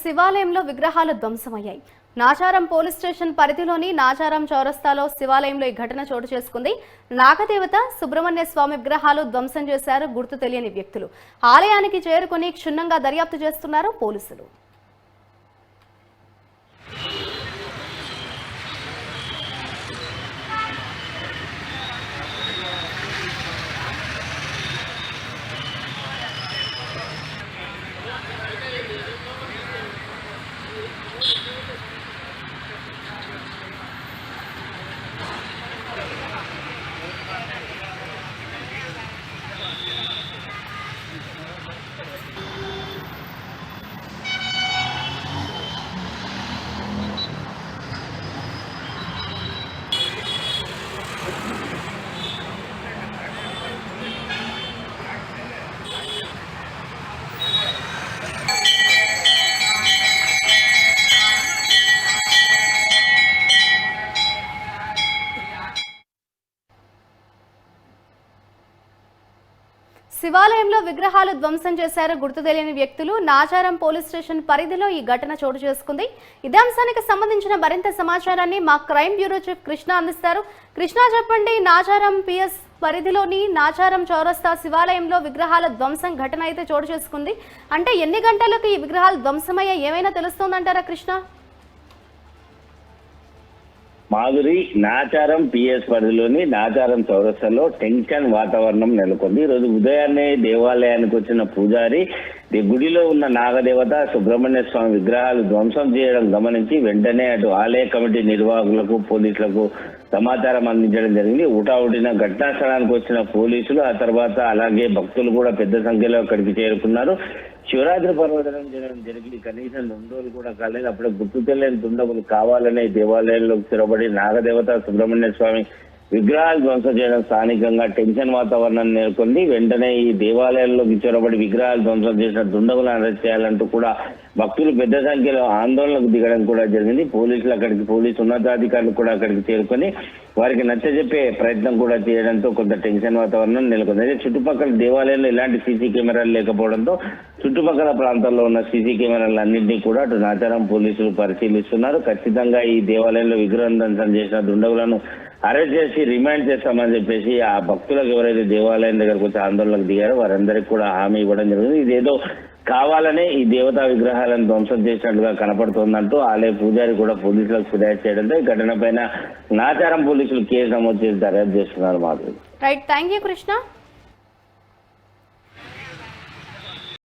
శివాలయంలో విగ్రహాలు ధ్వంసమయ్యాయి. Nacharam police station పరిధిలోని నాచారం చౌరస్తాలో శివాలయంలో ఈ ఘటన చోటు చేసుకుంది. నాగదేవత సుబ్రహ్మణ్య స్వామి విగ్రహాలు ధ్వంసం చేశారు గుర్తు తెలియని వ్యక్తులు. ఆలయానికి చేరుకుని క్షుణ్ణంగా దర్యాప్తు చేస్తున్నారు పోలీసులు. శివాలయంలో విగ్రహాలు ధ్వంసం చేశారు గుర్తు తెలియని వ్యక్తులు. నాచారం పోలీస్ స్టేషన్ పరిధిలో ఈ ఘటన చోటు చేసుకుంది. ఇదే అంశానికి సంబంధించిన మరింత సమాచారాన్ని మా క్రైమ్ బ్యూరో చీఫ్ కృష్ణ అందిస్తారు. కృష్ణ, చెప్పండి, నాచారం పిఎస్ పరిధిలోని నాచారం చౌరస్తా శివాలయంలో విగ్రహాల ధ్వంసం ఘటన అయితే చోటు చేసుకుంది. అంటే ఎన్ని గంటలకు ఈ విగ్రహాలు ధ్వంసమయ్యా ఏమైనా తెలుస్తోందంటారా కృష్ణ? మాధురి, నాచారం పిఎస్ పరిధిలోని నాచారం చౌరస్తాలో టెన్షన్ వాతావరణం నెలకొంది. ఈరోజు ఉదయాన్నే దేవాలయానికి వచ్చిన పూజారి గుడిలో ఉన్న నాగదేవత సుబ్రహ్మణ్య స్వామి విగ్రహాలు ధ్వంసం చేయడం గమనించి వెంటనే అటు ఆలయ కమిటీ నిర్వాహకులకు పోలీసులకు సమాచారం అందించడం జరిగింది. ఊటావుటిన ఘటనా స్థలానికి వచ్చిన పోలీసులు ఆ తర్వాత అలాగే భక్తులు కూడా పెద్ద సంఖ్యలో అక్కడికి చేరుకున్నారు. శివరాత్రి పర్వదినం జరిగి కనీసం 2 రోజులు కూడా కాలేదు. అప్పుడే గుర్తు తెలియని దుండగులు కావాలనే దేవాలయంలోకి చొరబడి నాగదేవత సుబ్రహ్మణ్య స్వామి విగ్రహాలు ధ్వంసం చేయడం స్థానికంగా టెన్షన్ వాతావరణం నెలకొంది. వెంటనే ఈ దేవాలయంలోకి చొరబడి విగ్రహాలు ధ్వంసం చేసిన దుండగులను అరెస్ట్ చేయాలంటూ కూడా భక్తులు పెద్ద సంఖ్యలో ఆందోళనకు దిగడం కూడా జరిగింది. పోలీసు ఉన్నతాధికారులు కూడా అక్కడికి చేరుకొని వారికి నచ్చజెప్పే ప్రయత్నం కూడా చేయడంతో కొంత టెన్షన్ వాతావరణం నెలకొంది. అయితే చుట్టుపక్కల దేవాలయంలో ఎలాంటి సీసీ కెమెరాలు లేకపోవడంతో చుట్టుపక్కల ప్రాంతాల్లో ఉన్న సీసీ కెమెరాలన్నింటినీ కూడా అటు నాచారం పోలీసులు పరిశీలిస్తున్నారు. ఖచ్చితంగా ఈ దేవాలయంలో విగ్రహం ధ్వంసం చేసిన దుండగులను అరెస్ట్ చేసి రిమాండ్ చేస్తామని చెప్పేసి ఆ భక్తులకు ఎవరైతే దేవాలయం దగ్గరకు వచ్చి ఆందోళనకు దిగారో వారందరికీ కూడా హామీ ఇవ్వడం జరిగింది. ఇదేదో కావాలనే ఈ దేవతా విగ్రహాలను ధ్వంసం చేసినట్టుగా కనపడుతోందంటూ ఆలయ పూజారి కూడా పోలీసులకు ఫిర్యాదు చేయడంతో ఈ ఘటన పైన నాచారం పోలీసులు కేసు నమోదు చేసి దర్యాప్తు చేస్తున్నారు. Madhuri. Right, thank you Krishna.